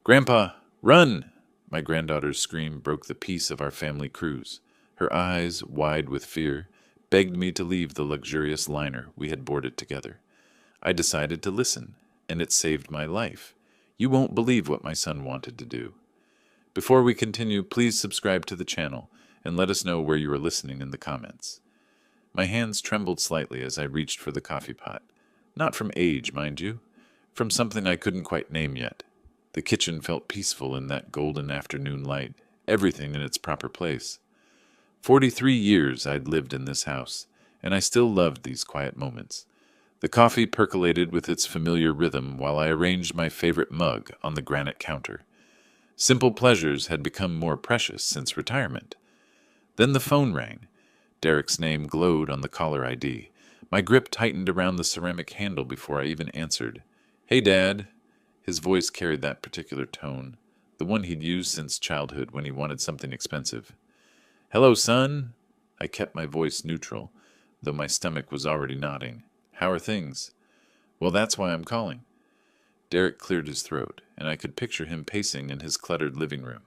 "Grandpa, run!" My granddaughter's scream broke the peace of our family cruise. Her eyes, wide with fear, begged me to leave the luxurious liner we had boarded together. I decided to listen, and it saved my life. You won't believe what my son wanted to do. Before we continue, please subscribe to the channel and let us know where you are listening in the comments. My hands trembled slightly as I reached for the coffee pot. Not from age, mind you. From something I couldn't quite name yet. The kitchen felt peaceful in that golden afternoon light, everything in its proper place. 43 years I'd lived in this house, and I still loved these quiet moments. The coffee percolated with its familiar rhythm while I arranged my favorite mug on the granite counter. Simple pleasures had become more precious since retirement. Then the phone rang. Derek's name glowed on the caller ID. My grip tightened around the ceramic handle before I even answered. "Hey, Dad." His voice carried that particular tone, the one he'd used since childhood when he wanted something expensive. "Hello, son." I kept my voice neutral, though my stomach was already nodding. "How are things?" "Well, that's why I'm calling." Derek cleared his throat, and I could picture him pacing in his cluttered living room.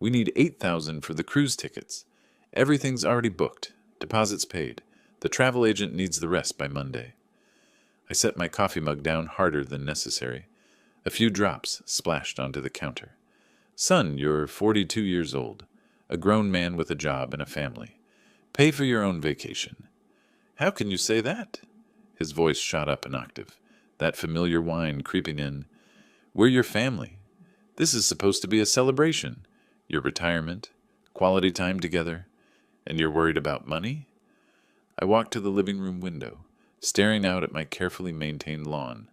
"We need $8,000 for the cruise tickets. Everything's already booked. Deposits paid. The travel agent needs the rest by Monday." I set my coffee mug down harder than necessary. A few drops splashed onto the counter. "Son, you're 42 years old. A grown man with a job and a family. Pay for your own vacation." "How can you say that?" His voice shot up an octave, that familiar whine creeping in. "We're your family. This is supposed to be a celebration. Your retirement, quality time together, and you're worried about money?" I walked to the living room window, staring out at my carefully maintained lawn.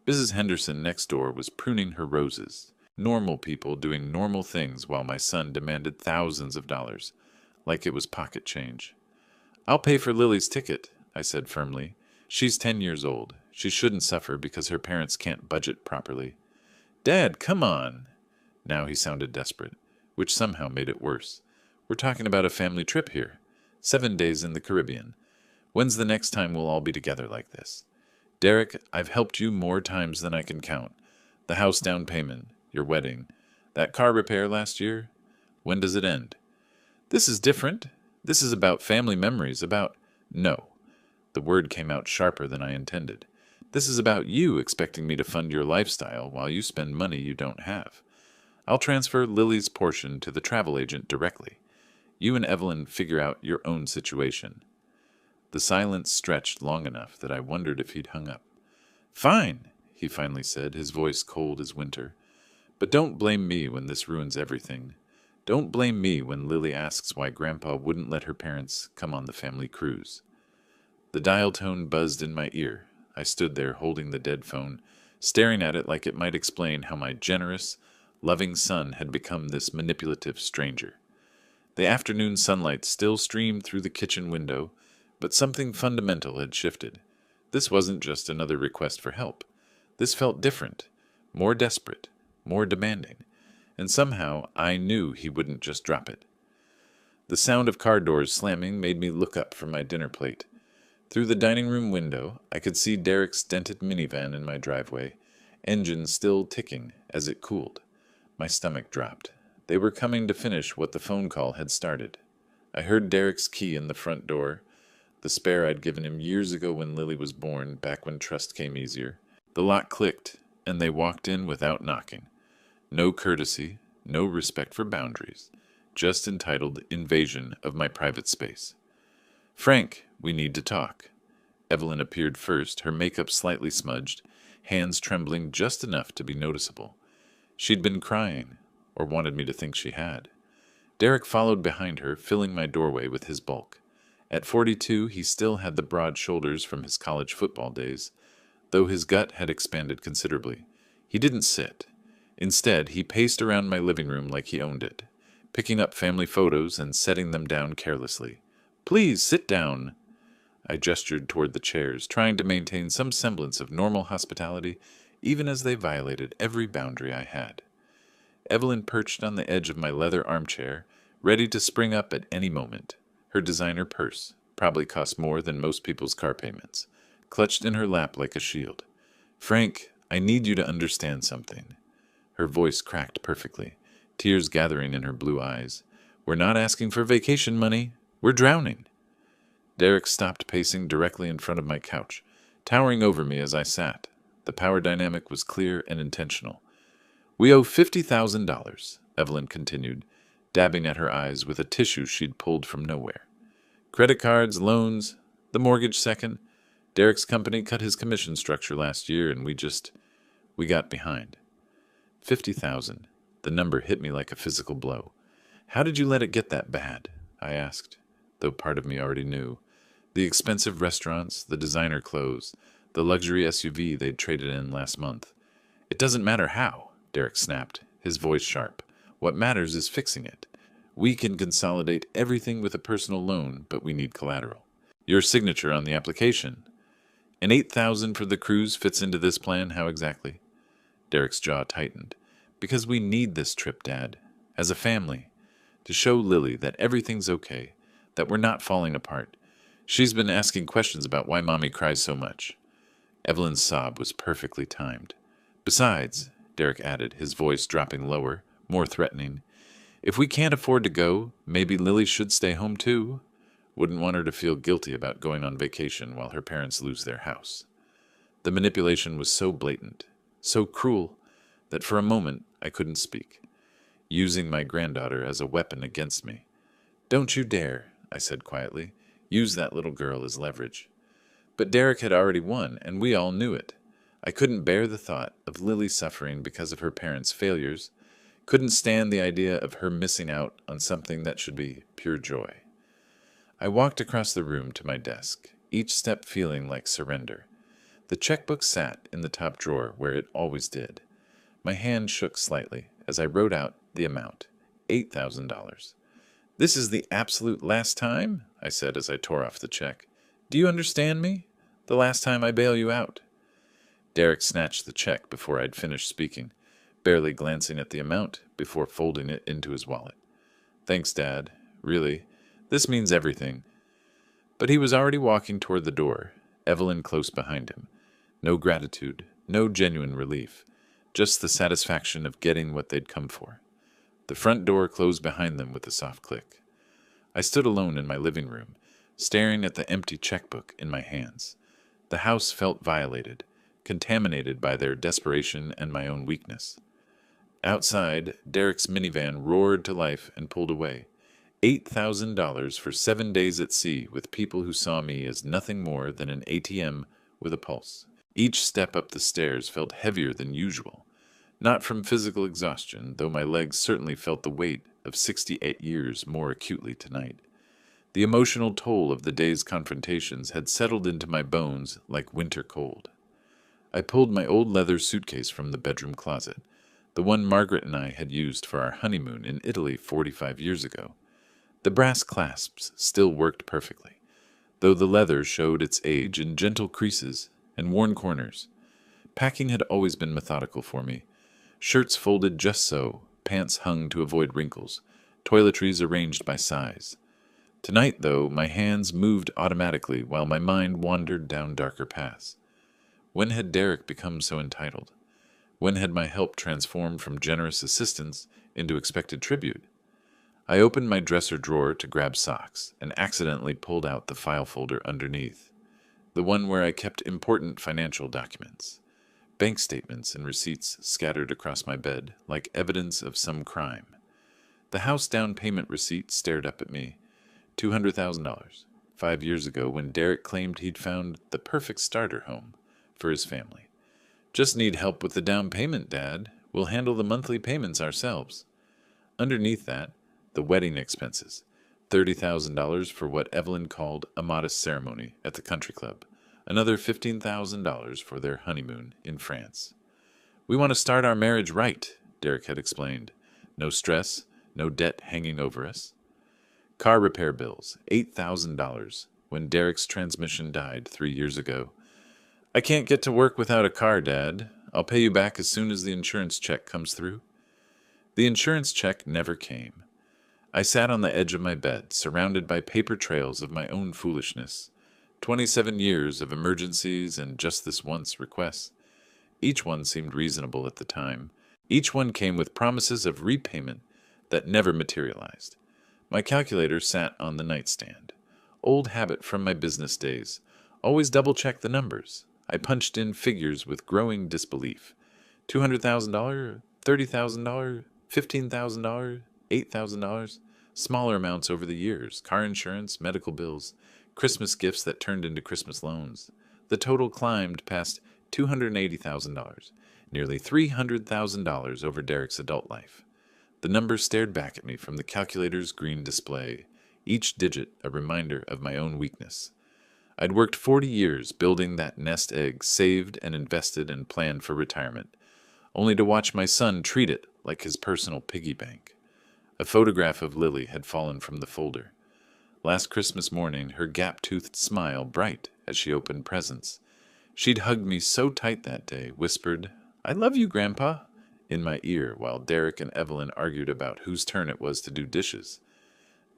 Mrs. Henderson next door was pruning her roses. Normal people doing normal things while my son demanded thousands of dollars, like it was pocket change. "I'll pay for Lily's ticket," I said firmly. "She's 10 years old. She shouldn't suffer because her parents can't budget properly." "Dad, come on." Now he sounded desperate, which somehow made it worse. "We're talking about a family trip here. 7 days in the Caribbean. When's the next time we'll all be together like this? Derek, I've helped you more times than I can count. The house down payment, your wedding, that car repair last year. When does it end?" "This is different. This is about family memories, about—" "No." The word came out sharper than I intended. "This is about you expecting me to fund your lifestyle while you spend money you don't have. I'll transfer Lily's portion to the travel agent directly. You and Evelyn figure out your own situation." The silence stretched long enough that I wondered if he'd hung up. "Fine," he finally said, his voice cold as winter. "But don't blame me when this ruins everything. Don't blame me when Lily asks why Grandpa wouldn't let her parents come on the family cruise." The dial tone buzzed in my ear. I stood there holding the dead phone, staring at it like it might explain how my generous, loving son had become this manipulative stranger. The afternoon sunlight still streamed through the kitchen window, but something fundamental had shifted. This wasn't just another request for help. This felt different, more desperate, more demanding, and somehow I knew he wouldn't just drop it. The sound of car doors slamming made me look up from my dinner plate. Through the dining room window, I could see Derek's dented minivan in my driveway, engine still ticking as it cooled. My stomach dropped. They were coming to finish what the phone call had started. I heard Derek's key in the front door, the spare I'd given him years ago when Lily was born, back when trust came easier. The lock clicked, and they walked in without knocking. No courtesy, no respect for boundaries, just entitled invasion of my private space. "Frank, we need to talk." Evelyn appeared first, her makeup slightly smudged, hands trembling just enough to be noticeable. She'd been crying, or wanted me to think she had. Derek followed behind her, filling my doorway with his bulk. At 42, he still had the broad shoulders from his college football days, though his gut had expanded considerably. He didn't sit. Instead, he paced around my living room like he owned it, picking up family photos and setting them down carelessly. "Please, sit down." I gestured toward the chairs, trying to maintain some semblance of normal hospitality, even as they violated every boundary I had. Evelyn perched on the edge of my leather armchair, ready to spring up at any moment. Her designer purse, probably cost more than most people's car payments, clutched in her lap like a shield. "Frank, I need you to understand something." Her voice cracked perfectly, tears gathering in her blue eyes. "We're not asking for vacation money. We're drowning." Derek stopped pacing directly in front of my couch, towering over me as I sat. The power dynamic was clear and intentional. "We owe $50,000, Evelyn continued, dabbing at her eyes with a tissue she'd pulled from nowhere. "Credit cards, loans, the mortgage second. Derek's company cut his commission structure last year, and we got behind." 50,000. The number hit me like a physical blow. "How did you let it get that bad?" I asked, though part of me already knew. The expensive restaurants, the designer clothes, the luxury SUV they'd traded in last month. "It doesn't matter how," Derek snapped, his voice sharp. "What matters is fixing it. We can consolidate everything with a personal loan, but we need collateral. Your signature on the application. And 8,000 for the cruise fits into this plan, how exactly?" Derek's jaw tightened. "Because we need this trip, Dad. As a family. To show Lily that everything's okay, that we're not falling apart. She's been asking questions about why Mommy cries so much." Evelyn's sob was perfectly timed. "Besides," Derek added, his voice dropping lower, more threatening, "if we can't afford to go, maybe Lily should stay home too. Wouldn't want her to feel guilty about going on vacation while her parents lose their house." The manipulation was so blatant, so cruel, that for a moment I couldn't speak, using my granddaughter as a weapon against me. "Don't you dare," I said quietly, "use that little girl as leverage." But Derek had already won, and we all knew it. I couldn't bear the thought of Lily suffering because of her parents' failures, couldn't stand the idea of her missing out on something that should be pure joy. I walked across the room to my desk, each step feeling like surrender. The checkbook sat in the top drawer where it always did. My hand shook slightly as I wrote out the amount, $8,000. "This is the absolute last time," I said as I tore off the check. "Do you understand me? The last time I bail you out." Derek snatched the check before I'd finished speaking, barely glancing at the amount before folding it into his wallet. "Thanks, Dad. Really, this means everything." But he was already walking toward the door, Evelyn close behind him. No gratitude, no genuine relief, just the satisfaction of getting what they'd come for. The front door closed behind them with a soft click. I stood alone in my living room, staring at the empty checkbook in my hands. The house felt violated, contaminated by their desperation and my own weakness. Outside, Derek's minivan roared to life and pulled away. $8,000 for 7 days at sea with people who saw me as nothing more than an ATM with a pulse. Each step up the stairs felt heavier than usual. Not from physical exhaustion, though my legs certainly felt the weight of 68 years more acutely tonight. The emotional toll of the day's confrontations had settled into my bones like winter cold. I pulled my old leather suitcase from the bedroom closet, the one Margaret and I had used for our honeymoon in Italy 45 years ago. The brass clasps still worked perfectly, though the leather showed its age in gentle creases and worn corners. Packing had always been methodical for me. Shirts folded just so, pants hung to avoid wrinkles, toiletries arranged by size. Tonight, though, my hands moved automatically while my mind wandered down darker paths. When had Derek become so entitled? When had my help transformed from generous assistance into expected tribute? I opened my dresser drawer to grab socks and accidentally pulled out the file folder underneath, the one where I kept important financial documents. Bank statements and receipts scattered across my bed like evidence of some crime. The house down payment receipt stared up at me. $200,000, 5 years ago when Derek claimed he'd found the perfect starter home for his family. "Just need help with the down payment, Dad. We'll handle the monthly payments ourselves." Underneath that, the wedding expenses. $30,000 for what Evelyn called a modest ceremony at the country club. Another $15,000 for their honeymoon in France. "We want to start our marriage right," Derek had explained. "No stress, no debt hanging over us." Car repair bills, $8,000 when Derek's transmission died 3 years ago. "I can't get to work without a car, Dad. I'll pay you back as soon as the insurance check comes through." The insurance check never came. I sat on the edge of my bed, surrounded by paper trails of my own foolishness. 27 years of emergencies and just this once requests. Each one seemed reasonable at the time, Each one came with promises of repayment that never materialized. My calculator sat on the nightstand. Old habit from my business days. Always double-check the numbers. I punched in figures with growing disbelief. $200,000, $30,000, $15,000, $8,000. Smaller amounts over the years. Car insurance, medical bills, Christmas gifts that turned into Christmas loans. The total climbed past $280,000, nearly $300,000 over Derek's adult life. The numbers stared back at me from the calculator's green display, each digit a reminder of my own weakness. I'd worked 40 years building that nest egg, saved and invested and planned for retirement, only to watch my son treat it like his personal piggy bank. A photograph of Lily had fallen from the folder. Last Christmas morning, her gap-toothed smile bright as she opened presents. She'd hugged me so tight that day, whispered, "I love you, Grandpa," in my ear while Derek and Evelyn argued about whose turn it was to do dishes.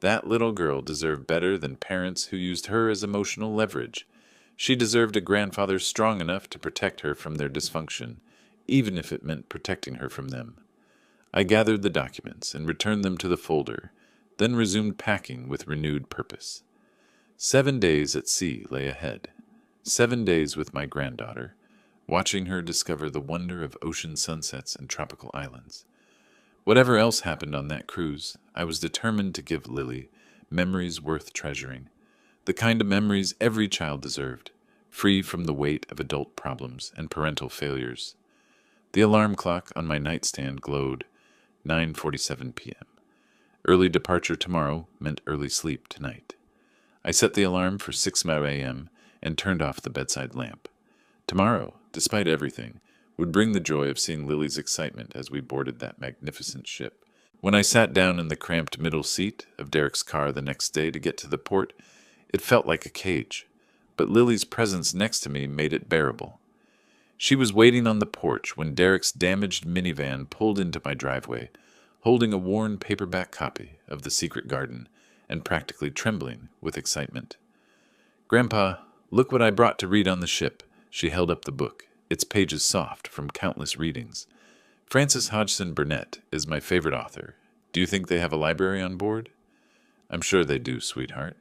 That little girl deserved better than parents who used her as emotional leverage. She deserved a grandfather strong enough to protect her from their dysfunction, even if it meant protecting her from them. I gathered the documents and returned them to the folder, then resumed packing with renewed purpose. 7 days at sea lay ahead. 7 days with my granddaughter, watching her discover the wonder of ocean sunsets and tropical islands. Whatever else happened on that cruise, I was determined to give Lily memories worth treasuring, the kind of memories every child deserved, free from the weight of adult problems and parental failures. The alarm clock on my nightstand glowed, 9:47 p.m. Early departure tomorrow meant early sleep tonight. I set the alarm for 6 a.m. and turned off the bedside lamp. Tomorrow, despite everything, would bring the joy of seeing Lily's excitement as we boarded that magnificent ship. When I sat down in the cramped middle seat of Derek's car the next day to get to the port, it felt like a cage, but Lily's presence next to me made it bearable. She was waiting on the porch when Derek's damaged minivan pulled into my driveway, holding a worn paperback copy of The Secret Garden and practically trembling with excitement. "Grandpa, look what I brought to read on the ship." She held up the book, its pages soft from countless readings. "Frances Hodgson Burnett is my favorite author. Do you think they have a library on board?" "I'm sure they do, sweetheart."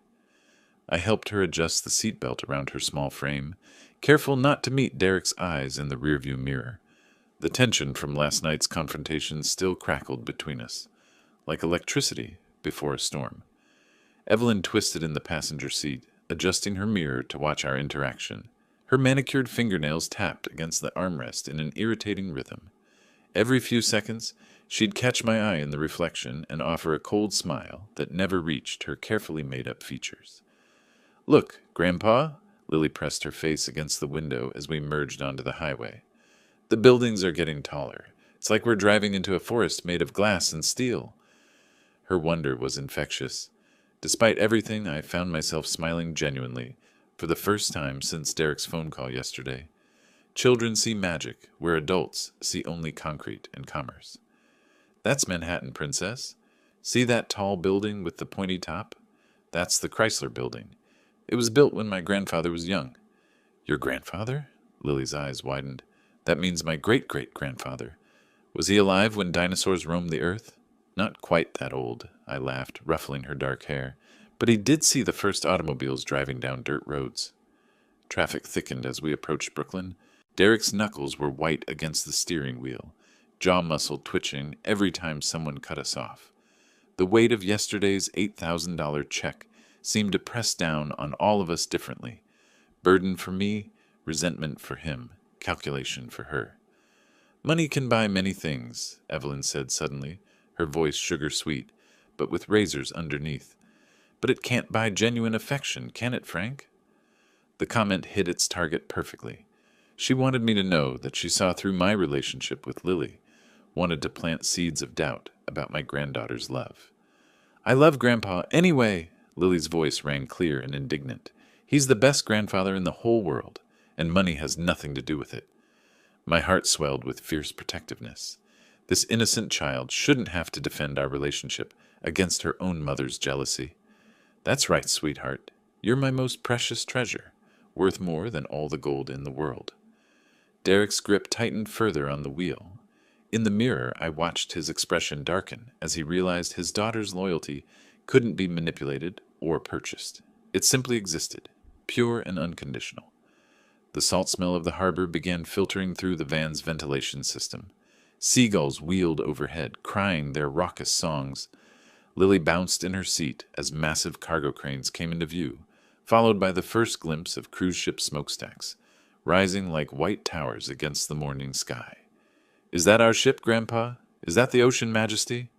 I helped her adjust the seatbelt around her small frame, careful not to meet Derek's eyes in the rearview mirror. The tension from last night's confrontation still crackled between us, like electricity before a storm. Evelyn twisted in the passenger seat, adjusting her mirror to watch our interaction. Her manicured fingernails tapped against the armrest in an irritating rhythm. Every few seconds, she'd catch my eye in the reflection and offer a cold smile that never reached her carefully made-up features. "Look, Grandpa," Lily pressed her face against the window as we merged onto the highway. "The buildings are getting taller. It's like we're driving into a forest made of glass and steel." Her wonder was infectious. Despite everything, I found myself smiling genuinely, for the first time since Derek's phone call yesterday. Children see magic where adults see only concrete and commerce. "That's Manhattan, Princess. See that tall building with the pointy top? That's the Chrysler Building. It was built when my grandfather was young." "Your grandfather?" Lily's eyes widened. "That means my great-great-grandfather. Was he alive when dinosaurs roamed the earth?" "Not quite that old," I laughed, ruffling her dark hair. "But he did see the first automobiles driving down dirt roads." Traffic thickened as we approached Brooklyn. Derek's knuckles were white against the steering wheel, jaw muscle twitching every time someone cut us off. The weight of yesterday's $8,000 check seemed to press down on all of us differently. Burden for me, resentment for him, calculation for her. "Money can buy many things," Evelyn said suddenly, her voice sugar-sweet, but with razors underneath. "But it can't buy genuine affection, can it, Frank?" The comment hit its target perfectly. She wanted me to know that she saw through my relationship with Lily, wanted to plant seeds of doubt about my granddaughter's love. "I love Grandpa anyway," Lily's voice rang clear and indignant. "He's the best grandfather in the whole world, and money has nothing to do with it." My heart swelled with fierce protectiveness. This innocent child shouldn't have to defend our relationship against her own mother's jealousy. "That's right, sweetheart. You're my most precious treasure, worth more than all the gold in the world." Derek's grip tightened further on the wheel. In the mirror, I watched his expression darken as he realized his daughter's loyalty couldn't be manipulated or purchased. It simply existed, pure and unconditional. The salt smell of the harbor began filtering through the van's ventilation system. Seagulls wheeled overhead, crying their raucous songs. Lily bounced in her seat as massive cargo cranes came into view, followed by the first glimpse of cruise ship smokestacks, rising like white towers against the morning sky. "Is that our ship, Grandpa? Is that the Ocean Majesty?"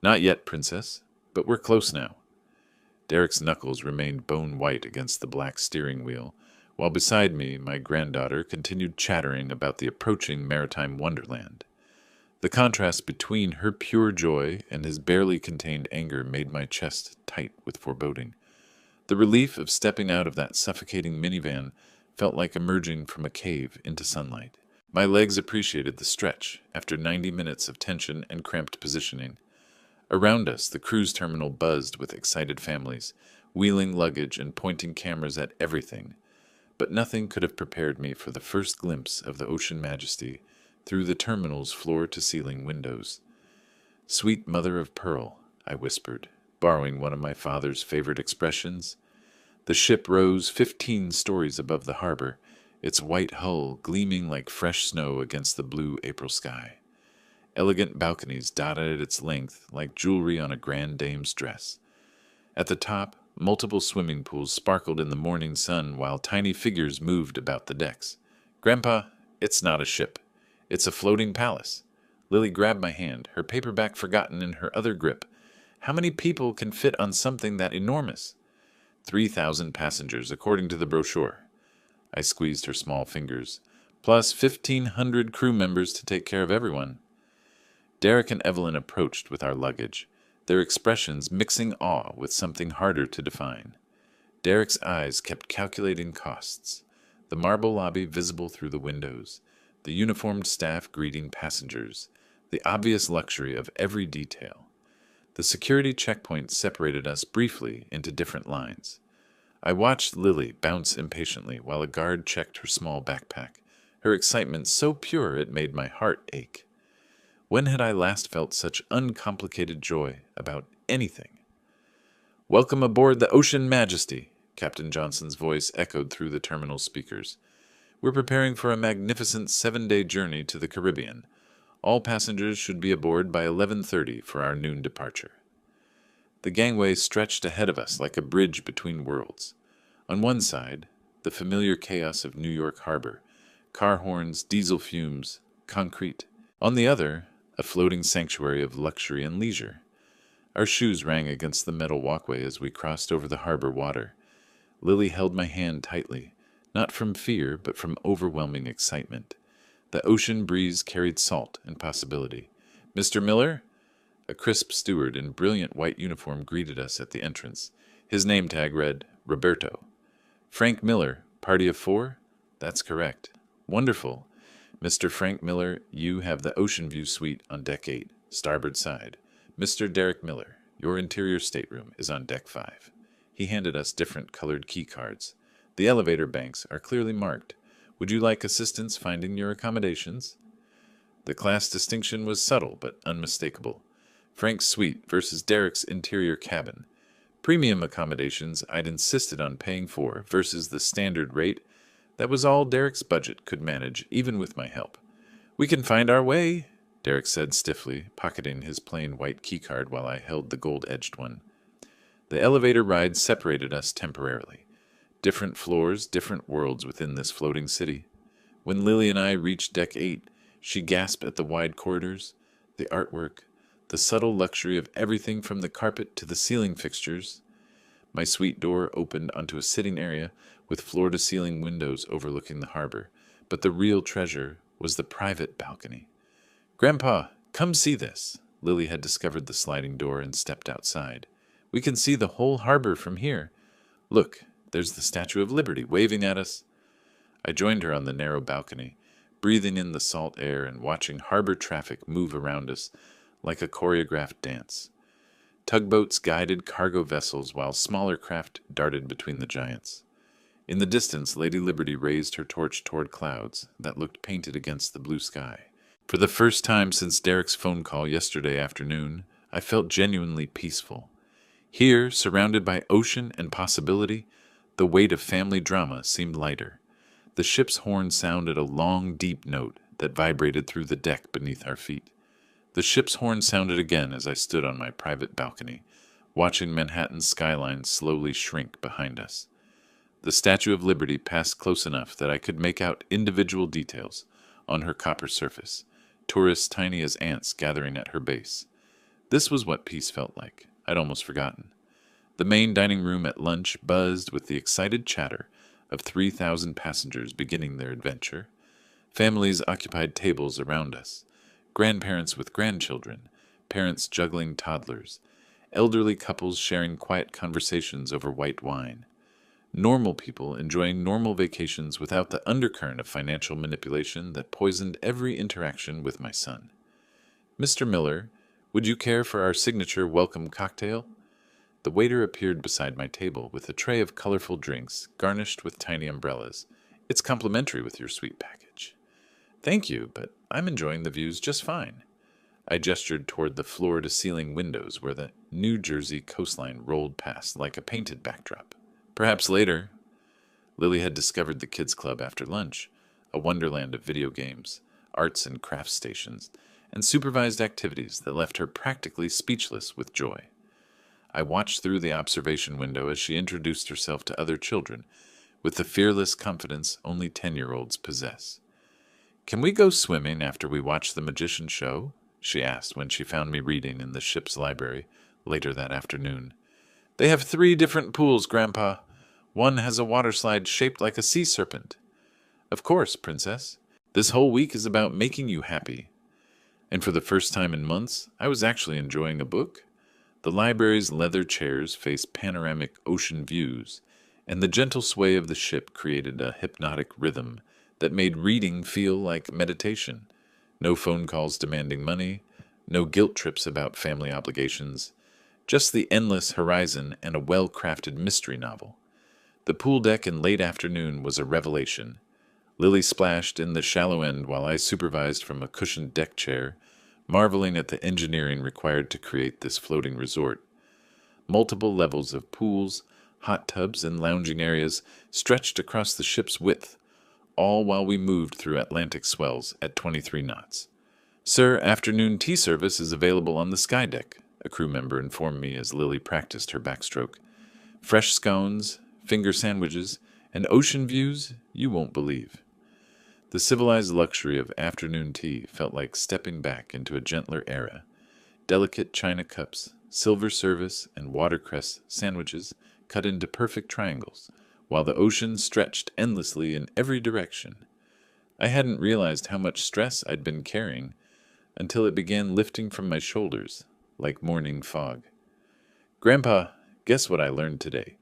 "Not yet, Princess, but we're close now." Derek's knuckles remained bone-white against the black steering wheel, while beside me my granddaughter continued chattering about the approaching maritime wonderland. The contrast between her pure joy and his barely contained anger made my chest tight with foreboding. The relief of stepping out of that suffocating minivan felt like emerging from a cave into sunlight. My legs appreciated the stretch after 90 minutes of tension and cramped positioning. Around us, the cruise terminal buzzed with excited families, wheeling luggage and pointing cameras at everything. But nothing could have prepared me for the first glimpse of the Ocean Majesty through the terminal's floor-to-ceiling windows. "Sweet mother of pearl," I whispered, borrowing one of my father's favorite expressions. The ship rose 15 stories above the harbor, its white hull gleaming like fresh snow against the blue April sky. Elegant balconies dotted its length like jewelry on a grand dame's dress. At the top, multiple swimming pools sparkled in the morning sun while tiny figures moved about the decks. "Grandpa, it's not a ship. It's a floating palace." Lily grabbed my hand, her paperback forgotten in her other grip. "How many people can fit on something that enormous?" 3,000 passengers, according to the brochure." I squeezed her small fingers. "Plus 1,500 crew members to take care of everyone." Derek and Evelyn approached with our luggage, their expressions mixing awe with something harder to define. Derek's eyes kept calculating costs, the marble lobby visible through the windows, the uniformed staff greeting passengers, the obvious luxury of every detail. The security checkpoint separated us briefly into different lines. I watched Lily bounce impatiently while a guard checked her small backpack, her excitement so pure it made my heart ache. When had I last felt such uncomplicated joy about anything? "Welcome aboard the Ocean Majesty," Captain Johnson's voice echoed through the terminal speakers. "We're preparing for a magnificent 7-day journey to the Caribbean. All passengers should be aboard by 11:30 for our noon departure." The gangway stretched ahead of us like a bridge between worlds. On one side, the familiar chaos of New York Harbor, car horns, diesel fumes, concrete. On the other, a floating sanctuary of luxury and leisure. Our shoes rang against the metal walkway as we crossed over the harbor water. Lily held my hand tightly, not from fear, but from overwhelming excitement. The ocean breeze carried salt and possibility. "Mr. Miller?" A crisp steward in brilliant white uniform greeted us at the entrance. His name tag read, "Roberto." "Frank Miller, party of 4? "That's correct." "Wonderful. Mr. Frank Miller, you have the Ocean View Suite on Deck 8, starboard side. Mr. Derek Miller, your interior stateroom is on Deck 5. He handed us different colored key cards. "The elevator banks are clearly marked. Would you like assistance finding your accommodations?" The class distinction was subtle but unmistakable. Frank's suite versus Derek's interior cabin. Premium accommodations I'd insisted on paying for versus the standard rate. That was all Derek's budget could manage, even with my help. "We can find our way," Derek said stiffly, pocketing his plain white keycard while I held the gold-edged one. The elevator ride separated us temporarily. Different floors, different worlds within this floating city. When Lily and I reached Deck 8, she gasped at the wide corridors, the artwork, the subtle luxury of everything from the carpet to the ceiling fixtures. My suite door opened onto a sitting area with floor-to-ceiling windows overlooking the harbor, but the real treasure was the private balcony. "Grandpa, come see this." Lily had discovered the sliding door and stepped outside. "We can see the whole harbor from here. Look, there's the Statue of Liberty waving at us." I joined her on the narrow balcony, breathing in the salt air and watching harbor traffic move around us like a choreographed dance. Tugboats guided cargo vessels while smaller craft darted between the giants. In the distance, Lady Liberty raised her torch toward clouds that looked painted against the blue sky. For the first time since Derek's phone call yesterday afternoon, I felt genuinely peaceful. Here, surrounded by ocean and possibility, the weight of family drama seemed lighter. The ship's horn sounded a long, deep note that vibrated through the deck beneath our feet. The ship's horn sounded again as I stood on my private balcony, watching Manhattan's skyline slowly shrink behind us. The Statue of Liberty passed close enough that I could make out individual details on her copper surface, tourists tiny as ants gathering at her base. This was what peace felt like. I'd almost forgotten. The main dining room at lunch buzzed with the excited chatter of 3,000 passengers beginning their adventure. Families occupied tables around us, grandparents with grandchildren, parents juggling toddlers, elderly couples sharing quiet conversations over white wine. Normal people enjoying normal vacations without the undercurrent of financial manipulation that poisoned every interaction with my son. "Mr. Miller, would you care for our signature welcome cocktail?" The waiter appeared beside my table with a tray of colorful drinks garnished with tiny umbrellas. "It's complimentary with your sweet package." "Thank you, but I'm enjoying the views just fine." I gestured toward the floor-to-ceiling windows where the New Jersey coastline rolled past like a painted backdrop. "Perhaps later." Lily had discovered the kids' club after lunch, a wonderland of video games, arts and crafts stations, and supervised activities that left her practically speechless with joy. I watched through the observation window as she introduced herself to other children with the fearless confidence only 10-year-olds possess. "Can we go swimming after we watch the magician show?" she asked when she found me reading in the ship's library later that afternoon. "They have 3 different pools, Grandpa. One has a water slide shaped like a sea serpent." "Of course, Princess. This whole week is about making you happy." And for the first time in months, I was actually enjoying a book. The library's leather chairs faced panoramic ocean views, and the gentle sway of the ship created a hypnotic rhythm that made reading feel like meditation. No phone calls demanding money, no guilt trips about family obligations, just the endless horizon and a well-crafted mystery novel. The pool deck in late afternoon was a revelation. Lily splashed in the shallow end while I supervised from a cushioned deck chair, marveling at the engineering required to create this floating resort. Multiple levels of pools, hot tubs, and lounging areas stretched across the ship's width, all while we moved through Atlantic swells at 23 knots. "Sir, afternoon tea service is available on the sky deck," a crew member informed me as Lily practiced her backstroke. "Fresh scones, finger sandwiches, and ocean views you won't believe." The civilized luxury of afternoon tea felt like stepping back into a gentler era. Delicate china cups, silver service, and watercress sandwiches cut into perfect triangles, while the ocean stretched endlessly in every direction. I hadn't realized how much stress I'd been carrying until it began lifting from my shoulders like morning fog. "Grandpa, guess what I learned today?"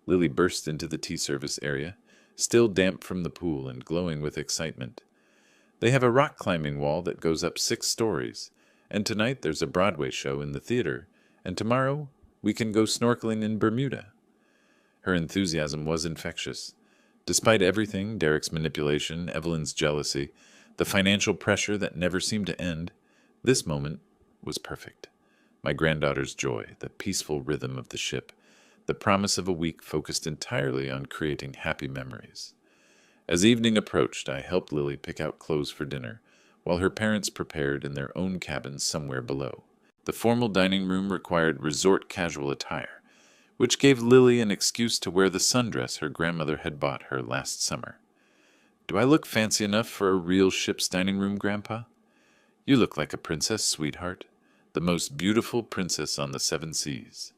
Lily burst into the tea service area, still damp from the pool and glowing with excitement. "They have a rock climbing wall that goes up 6 stories, and tonight there's a Broadway show in the theater, and tomorrow we can go snorkeling in Bermuda." Her enthusiasm was infectious. Despite everything, Derek's manipulation, Evelyn's jealousy, the financial pressure that never seemed to end, this moment was perfect. My granddaughter's joy, the peaceful rhythm of the ship, the promise of a week focused entirely on creating happy memories. As evening approached, I helped Lily pick out clothes for dinner, while her parents prepared in their own cabins somewhere below. The formal dining room required resort casual attire, which gave Lily an excuse to wear the sundress her grandmother had bought her last summer. "Do I look fancy enough for a real ship's dining room, Grandpa?" "You look like a princess, sweetheart, the most beautiful princess on the 7 seas."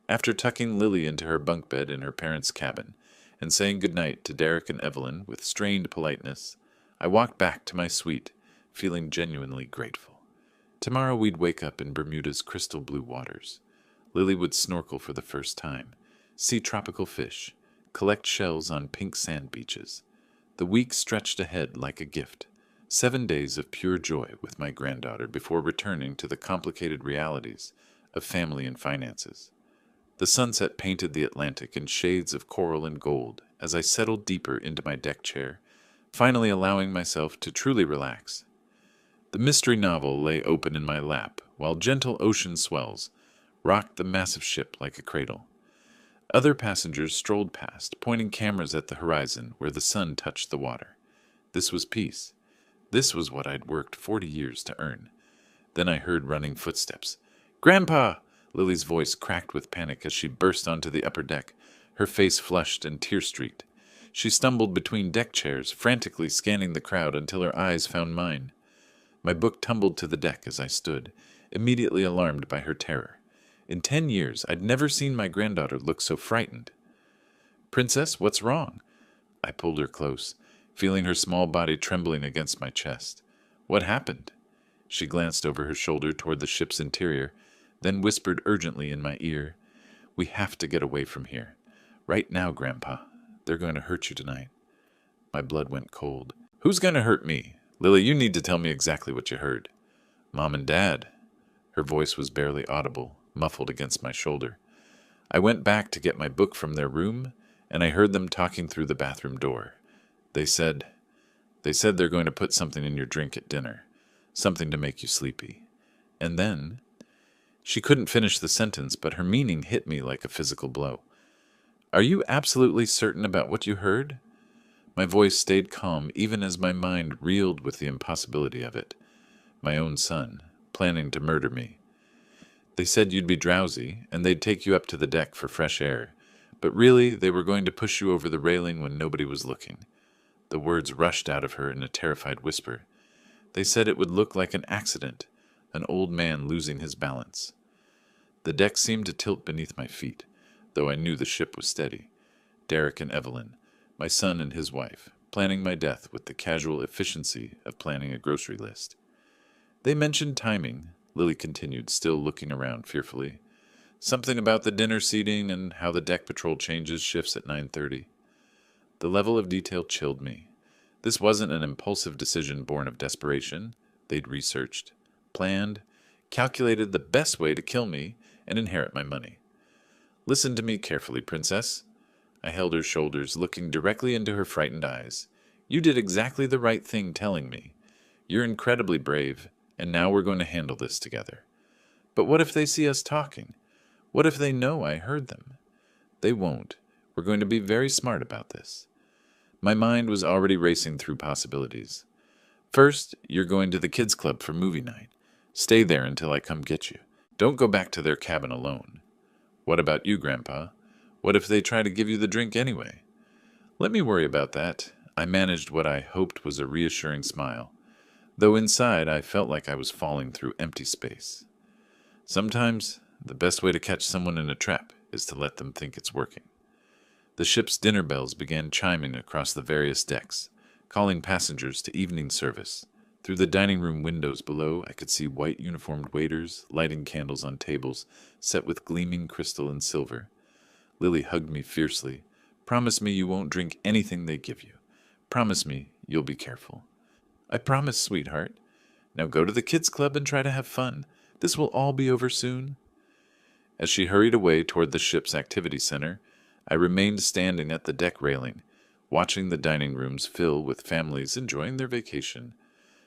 After tucking Lily into her bunk bed in her parents' cabin and saying goodnight to Derek and Evelyn with strained politeness, I walked back to my suite, feeling genuinely grateful. Tomorrow we'd wake up in Bermuda's crystal blue waters. Lily would snorkel for the first time, see tropical fish, collect shells on pink sand beaches. The week stretched ahead like a gift, 7 days of pure joy with my granddaughter before returning to the complicated realities of family and finances. The sunset painted the Atlantic in shades of coral and gold as I settled deeper into my deck chair, finally allowing myself to truly relax. The mystery novel lay open in my lap, while gentle ocean swells rocked the massive ship like a cradle. Other passengers strolled past, pointing cameras at the horizon where the sun touched the water. This was peace. This was what I'd worked 40 years to earn. Then I heard running footsteps. "Grandpa!" Lily's voice cracked with panic as she burst onto the upper deck, her face flushed and tear-streaked. She stumbled between deck chairs, frantically scanning the crowd until her eyes found mine. My book tumbled to the deck as I stood, immediately alarmed by her terror. In 10 years, I'd never seen my granddaughter look so frightened. "Princess, what's wrong?" I pulled her close, feeling her small body trembling against my chest. "What happened?" She glanced over her shoulder toward the ship's interior, then whispered urgently in my ear, "We have to get away from here. Right now, Grandpa. They're going to hurt you tonight." My blood went cold. "Who's going to hurt me? Lily, you need to tell me exactly what you heard." "Mom and Dad." Her voice was barely audible, muffled against my shoulder. I went back to get my book from their room, and I heard them talking through the bathroom door. They said they're going to put something in your drink at dinner, something to make you sleepy. And then... She couldn't finish the sentence, but her meaning hit me like a physical blow. "Are you absolutely certain about what you heard?" My voice stayed calm even as my mind reeled with the impossibility of it. My own son, planning to murder me. "They said you'd be drowsy, and they'd take you up to the deck for fresh air. But really, they were going to push you over the railing when nobody was looking." The words rushed out of her in a terrified whisper. "They said it would look like an accident, an old man losing his balance." The deck seemed to tilt beneath my feet, though I knew the ship was steady. Derek and Evelyn, my son and his wife, planning my death with the casual efficiency of planning a grocery list. "They mentioned timing," Lily continued, still looking around fearfully. "Something about the dinner seating and how the deck patrol changes shifts at 9:30. The level of detail chilled me. This wasn't an impulsive decision born of desperation. They'd researched, planned, calculated the best way to kill me and inherit my money. "Listen to me carefully, Princess." I held her shoulders, looking directly into her frightened eyes. "You did exactly the right thing telling me. You're incredibly brave, and now we're going to handle this together. But what if they see us talking? What if they know I heard them? They won't. We're going to be very smart about this." My mind was already racing through possibilities. "First, you're going to the kids' club for movie night. Stay there until I come get you. Don't go back to their cabin alone." "What about you, Grandpa? What if they try to give you the drink anyway?" "Let me worry about that." I managed what I hoped was a reassuring smile, though inside I felt like I was falling through empty space. Sometimes, the best way to catch someone in a trap is to let them think it's working. The ship's dinner bells began chiming across the various decks, calling passengers to evening service. Through the dining room windows below, I could see white uniformed waiters lighting candles on tables set with gleaming crystal and silver. Lily hugged me fiercely. "Promise me you won't drink anything they give you. Promise me you'll be careful." "I promise, sweetheart. Now go to the kids' club and try to have fun. This will all be over soon." As she hurried away toward the ship's activity center, I remained standing at the deck railing, watching the dining rooms fill with families enjoying their vacation.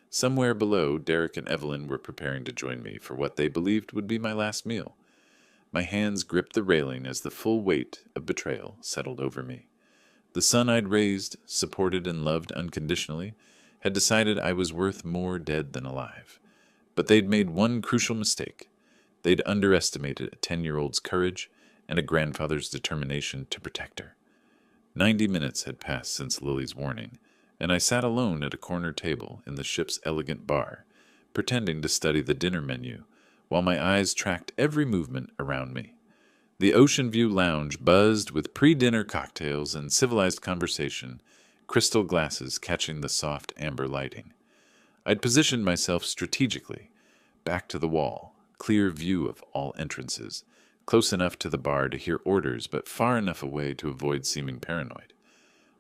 Somewhere below, Derek and Evelyn were preparing to join me for what they believed would be my last meal. My hands gripped the railing as the full weight of betrayal settled over me. The son I'd raised, supported, and loved unconditionally had decided I was worth more dead than alive. But they'd made one crucial mistake. They'd underestimated a 10-year-old's courage and a grandfather's determination to protect her. 90 minutes had passed since Lily's warning, and I sat alone at a corner table in the ship's elegant bar, pretending to study the dinner menu, while my eyes tracked every movement around me. The Ocean View Lounge buzzed with pre-dinner cocktails and civilized conversation, crystal glasses catching the soft amber lighting. I'd positioned myself strategically, back to the wall, clear view of all entrances, close enough to the bar to hear orders, but far enough away to avoid seeming paranoid.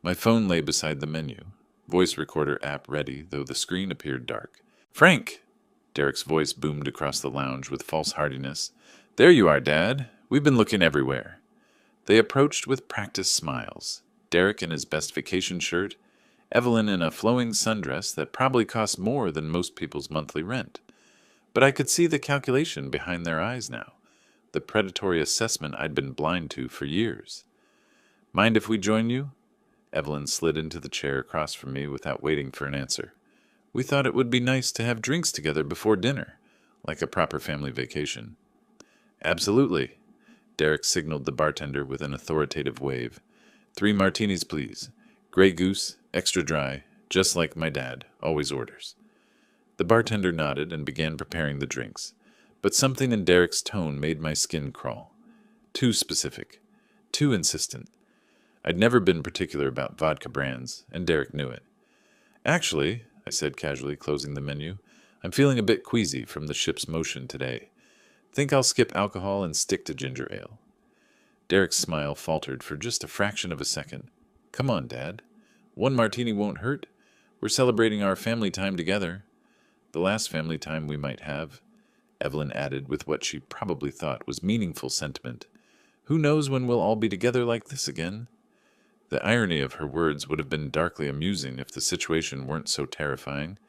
My phone lay beside the menu, voice recorder app ready, though the screen appeared dark. "Frank!" Derek's voice boomed across the lounge with false heartiness. "There you are, Dad. We've been looking everywhere." They approached with practiced smiles, Derek in his best vacation shirt, Evelyn in a flowing sundress that probably cost more than most people's monthly rent. But I could see the calculation behind their eyes now, the predatory assessment I'd been blind to for years. Mind if we join you? Evelyn slid into the chair across from me without waiting for an answer. We thought it would be nice to have drinks together before dinner, like a proper family vacation. Absolutely. Derek signaled the bartender with an authoritative wave. 3 martinis, please. Grey Goose, extra dry, just like my dad always orders. The bartender nodded and began preparing the drinks, but something in Derek's tone made my skin crawl. Too specific. Too insistent. I'd never been particular about vodka brands, and Derek knew it. Actually, I said casually, closing the menu, I'm feeling a bit queasy from the ship's motion today. Think I'll skip alcohol and stick to ginger ale. Derek's smile faltered for just a fraction of a second. Come on, Dad. 1 martini won't hurt. We're celebrating our family time together. The last family time we might have, Evelyn added with what she probably thought was meaningful sentiment. Who knows when we'll all be together like this again? The irony of her words would have been darkly amusing if the situation weren't so terrifying.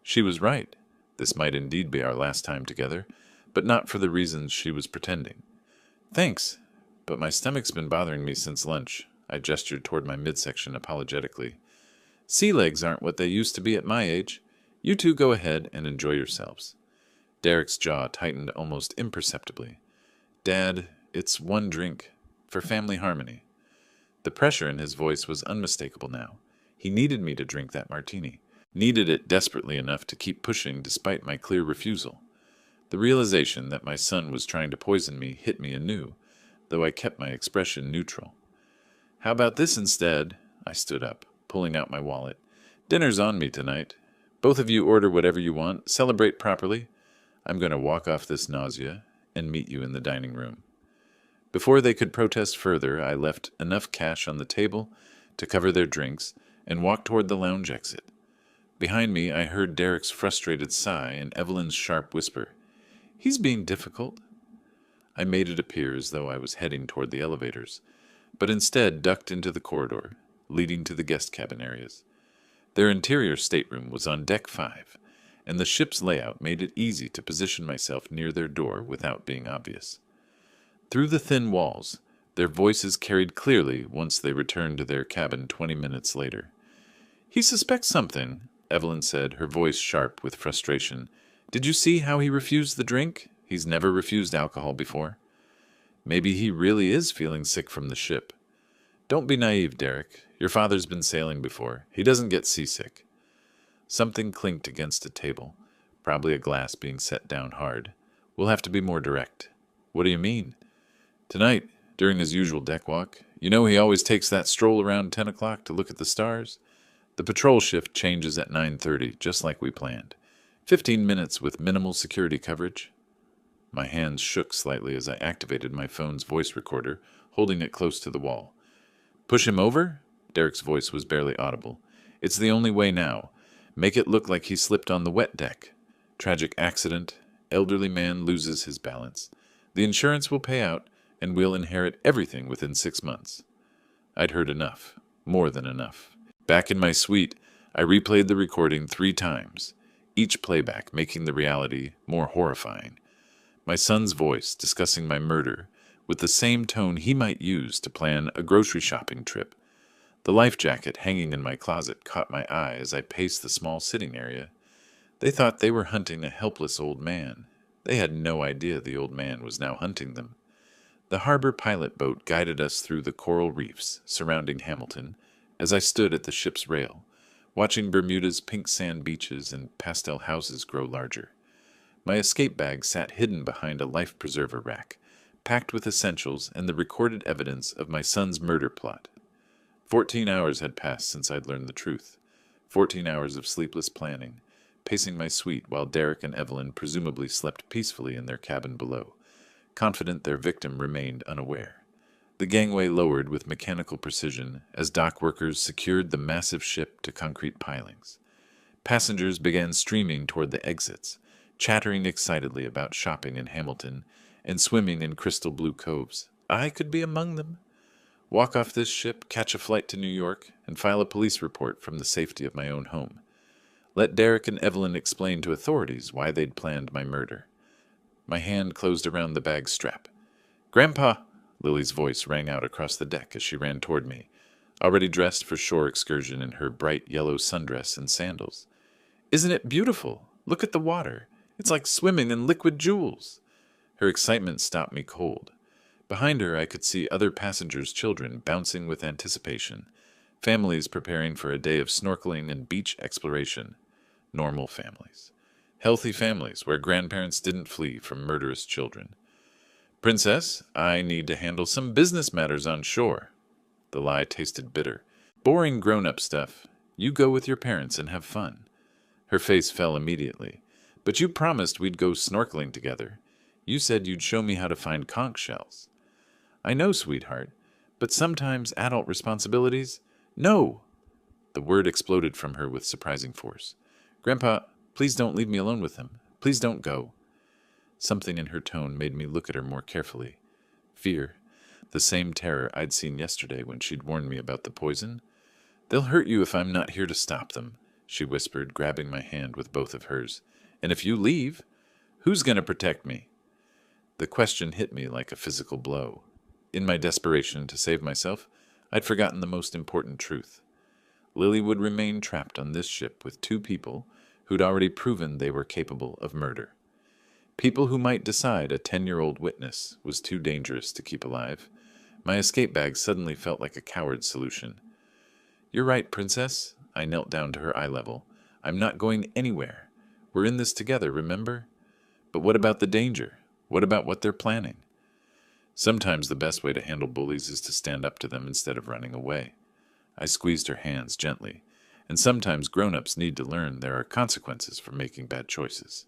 She was right. This might indeed be our last time together, but not for the reasons she was pretending. Thanks, but my stomach's been bothering me since lunch. I gestured toward my midsection apologetically. Sea legs aren't what they used to be at my age. You two go ahead and enjoy yourselves. Derek's jaw tightened almost imperceptibly. Dad, it's 1 drink, for family harmony. The pressure in his voice was unmistakable now. He needed me to drink that martini, needed it desperately enough to keep pushing despite my clear refusal. The realization that my son was trying to poison me hit me anew, though I kept my expression neutral. How about this instead? I stood up, pulling out my wallet. Dinner's on me tonight. Both of you order whatever you want, celebrate properly. I'm going to walk off this nausea and meet you in the dining room. Before they could protest further, I left enough cash on the table to cover their drinks and walked toward the lounge exit. Behind me, I heard Derek's frustrated sigh and Evelyn's sharp whisper. He's being difficult. I made it appear as though I was heading toward the elevators, but instead ducked into the corridor, leading to the guest cabin areas. Their interior stateroom was on deck 5, and the ship's layout made it easy to position myself near their door without being obvious. Through the thin walls, their voices carried clearly once they returned to their cabin 20 minutes later. He suspects something, Evelyn said, her voice sharp with frustration. Did you see how he refused the drink? He's never refused alcohol before. Maybe he really is feeling sick from the ship. Don't be naive, Derek. Your father's been sailing before. He doesn't get seasick. Something clinked against a table, probably a glass being set down hard. We'll have to be more direct. What do you mean? Tonight, during his usual deck walk, you know he always takes that stroll around 10 o'clock to look at the stars? The patrol shift changes at 9:30, just like we planned. 15 minutes with minimal security coverage. My hands shook slightly as I activated my phone's voice recorder, holding it close to the wall. Push him over? Derek's voice was barely audible. It's the only way now. Make it look like he slipped on the wet deck. Tragic accident. Elderly man loses his balance. The insurance will pay out, and we'll inherit everything within 6 months. I'd heard enough. More than enough. Back in my suite, I replayed the recording 3 times, each playback making the reality more horrifying. My son's voice discussing my murder with the same tone he might use to plan a grocery shopping trip. The life jacket hanging in my closet caught my eye as I paced the small sitting area. They thought they were hunting a helpless old man. They had no idea the old man was now hunting them. The harbor pilot boat guided us through the coral reefs surrounding Hamilton as I stood at the ship's rail, watching Bermuda's pink sand beaches and pastel houses grow larger. My escape bag sat hidden behind a life preserver rack, packed with essentials and the recorded evidence of my son's murder plot. 14 hours had passed since I'd learned the truth. 14 hours of sleepless planning, pacing my suite while Derek and Evelyn presumably slept peacefully in their cabin below, confident their victim remained unaware. The gangway lowered with mechanical precision as dock workers secured the massive ship to concrete pilings. Passengers began streaming toward the exits, chattering excitedly about shopping in Hamilton and swimming in crystal blue coves. I could be among them. walk off this ship, catch a flight to New York, and file a police report from the safety of my own home. Let Derek and Evelyn explain to authorities why they'd planned my murder. My hand closed around the bag's strap. "Grandpa!" Lily's voice rang out across the deck as she ran toward me, already dressed for shore excursion in her bright yellow sundress and sandals. "Isn't it beautiful? Look at the water. It's like swimming in liquid jewels." Her excitement stopped me cold. Behind her I could see other passengers' children bouncing with anticipation, families preparing for a day of snorkeling and beach exploration. Normal families. Healthy families where grandparents didn't flee from murderous children. "Princess, I need to handle some business matters on shore." The lie tasted bitter. "Boring grown-up stuff. You go with your parents and have fun." Her face fell immediately. "But you promised we'd go snorkeling together. You said you'd show me how to find conch shells." "I know, sweetheart, but sometimes adult responsibilities—" "No!" The word exploded from her with surprising force. "Grandpa, please don't leave me alone with him. Please don't go." Something in her tone made me look at her more carefully. Fear. The same terror I'd seen yesterday when she'd warned me about the poison. "They'll hurt you if I'm not here to stop them," she whispered, grabbing my hand with both of hers. "And if you leave, who's going to protect me?" The question hit me like a physical blow. In my desperation to save myself, I'd forgotten the most important truth. Lily would remain trapped on this ship with two people who'd already proven they were capable of murder. People who might decide a 10-year-old witness was too dangerous to keep alive. My escape bag suddenly felt like a coward's solution. "You're right, Princess." I knelt down to her eye level. "I'm not going anywhere. We're in this together, remember? But what about the danger? What about what they're planning?" Sometimes the best way to handle bullies is to stand up to them instead of running away. I squeezed her hands gently, and sometimes grown-ups need to learn there are consequences for making bad choices.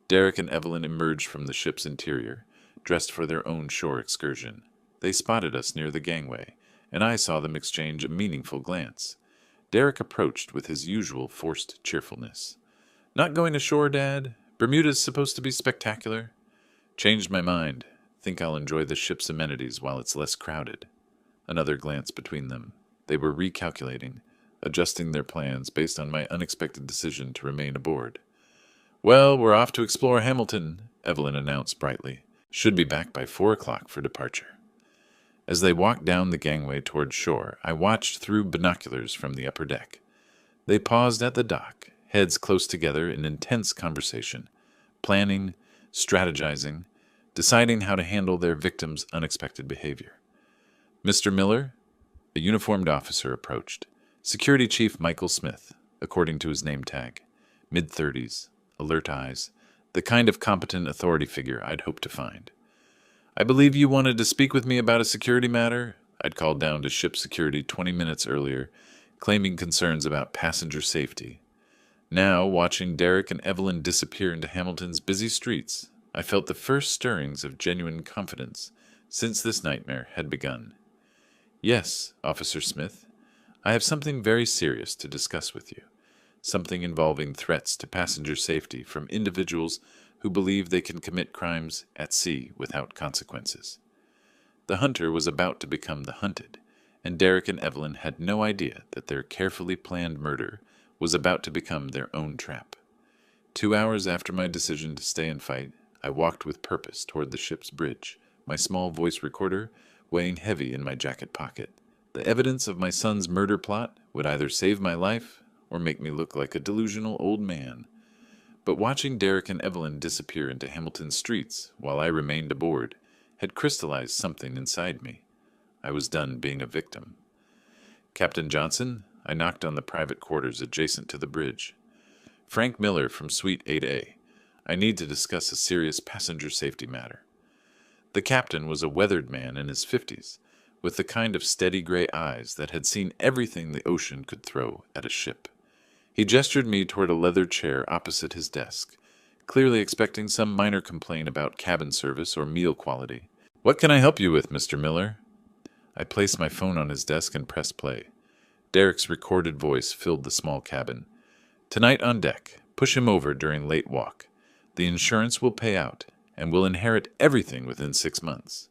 Derek and Evelyn emerged from the ship's interior, dressed for their own shore excursion. They spotted us near the gangway, and I saw them exchange a meaningful glance. Derek approached with his usual forced cheerfulness. "Not going ashore, Dad? Bermuda's supposed to be spectacular." "Changed my mind. Think I'll enjoy the ship's amenities while it's less crowded." Another glance between them. They were recalculating, adjusting their plans based on my unexpected decision to remain aboard. "Well, we're off to explore Hamilton," Evelyn announced brightly. "Should be back by 4 o'clock for departure." As they walked down the gangway toward shore, I watched through binoculars from the upper deck. They paused at the dock, heads close together in intense conversation, planning, strategizing, deciding how to handle their victim's unexpected behavior. "Mr. Miller?" A uniformed officer approached. Security Chief Michael Smith, according to his name tag. Mid-30s, alert eyes, the kind of competent authority figure I'd hoped to find. "I believe you wanted to speak with me about a security matter." I'd called down to ship security 20 minutes earlier, claiming concerns about passenger safety. Now, watching Derek and Evelyn disappear into Hamilton's busy streets, I felt the first stirrings of genuine confidence since this nightmare had begun. "Yes, Officer Smith, I have something very serious to discuss with you. Something involving threats to passenger safety from individuals who believe they can commit crimes at sea without consequences." The hunter was about to become the hunted, and Derek and Evelyn had no idea that their carefully planned murder was about to become their own trap. 2 hours after my decision to stay and fight, I walked with purpose toward the ship's bridge, my small voice recorder weighing heavy in my jacket pocket. The evidence of my son's murder plot would either save my life or make me look like a delusional old man. But watching Derek and Evelyn disappear into Hamilton's streets while I remained aboard had crystallized something inside me. I was done being a victim. "Captain Johnson?" I knocked on the private quarters adjacent to the bridge. "Frank Miller from Suite 8A. I need to discuss a serious passenger safety matter." The captain was a weathered man in his 50s, with the kind of steady gray eyes that had seen everything the ocean could throw at a ship. He gestured me toward a leather chair opposite his desk, clearly expecting some minor complaint about cabin service or meal quality. "What can I help you with, Mr. Miller?" I placed my phone on his desk and pressed play. Derek's recorded voice filled the small cabin. "Tonight on deck, push him over during late walk. The insurance will pay out, and will inherit everything within 6 months."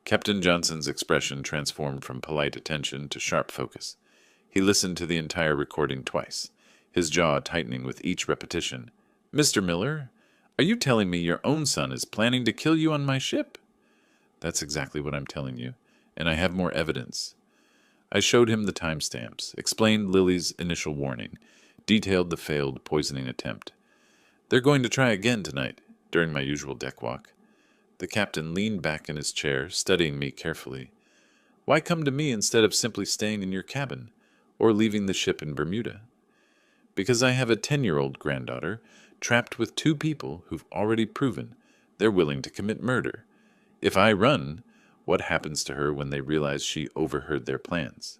Captain Johnson's expression transformed from polite attention to sharp focus. He listened to the entire recording twice, his jaw tightening with each repetition. "Mr. Miller, are you telling me your own son is planning to kill you on my ship?" "That's exactly what I'm telling you, and I have more evidence." I showed him the timestamps, explained Lily's initial warning, detailed the failed poisoning attempt. "They're going to try again tonight, during my usual deck walk." The captain leaned back in his chair, studying me carefully. "Why come to me instead of simply staying in your cabin, or leaving the ship in Bermuda?" "Because I have a 10-year-old granddaughter trapped with two people who've already proven they're willing to commit murder. If I run, what happens to her when they realize she overheard their plans?"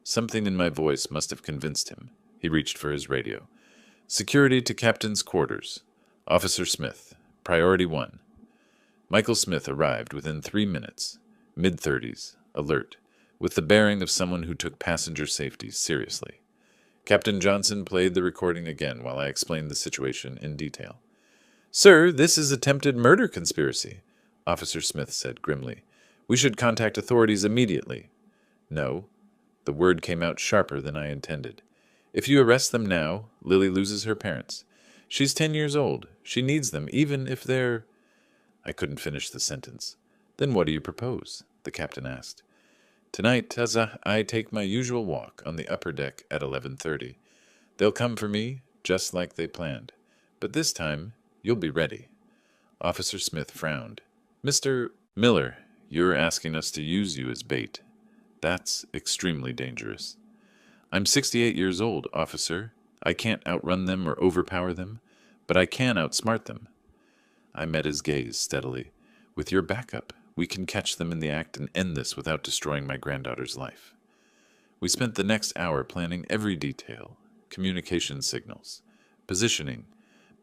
Something in my voice must have convinced him. He reached for his radio. "Security to Captain's quarters. Officer Smith, Priority 1. Michael Smith arrived within 3 minutes, mid-30s, alert, with the bearing of someone who took passenger safety seriously. Captain Johnson played the recording again while I explained the situation in detail. "Sir, this is attempted murder conspiracy," Officer Smith said grimly. "We should contact authorities immediately." "No." The word came out sharper than I intended. "If you arrest them now, Lily loses her parents. She's 10 years old. She needs them, even if they're—" I couldn't finish the sentence. "Then what do you propose?" the captain asked. "Tonight, as I take my usual walk on the upper deck at 11:30, they'll come for me, just like they planned. But this time, you'll be ready." Officer Smith frowned. "Mr. Miller, you're asking us to use you as bait. That's extremely dangerous." "I'm 68 years old, officer. I can't outrun them or overpower them, but I can outsmart them." I met his gaze steadily. "With your backup, we can catch them in the act and end this without destroying my granddaughter's life." We spent the next hour planning every detail: communication signals, positioning,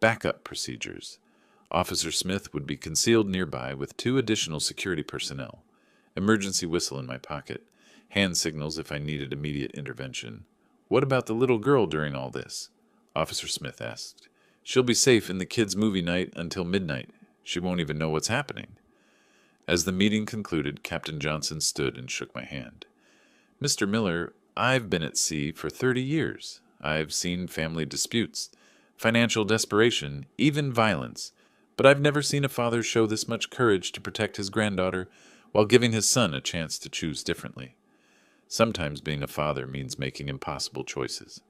backup procedures. Officer Smith would be concealed nearby with 2 additional security personnel, emergency whistle in my pocket, hand signals if I needed immediate intervention. "What about the little girl during all this?" Officer Smith asked. "She'll be safe in the kids' movie night until midnight. She won't even know what's happening." As the meeting concluded, Captain Johnson stood and shook my hand. "Mr. Miller, I've been at sea for 30 years. I've seen family disputes, financial desperation, even violence, but I've never seen a father show this much courage to protect his granddaughter while giving his son a chance to choose differently. Sometimes being a father means making impossible choices."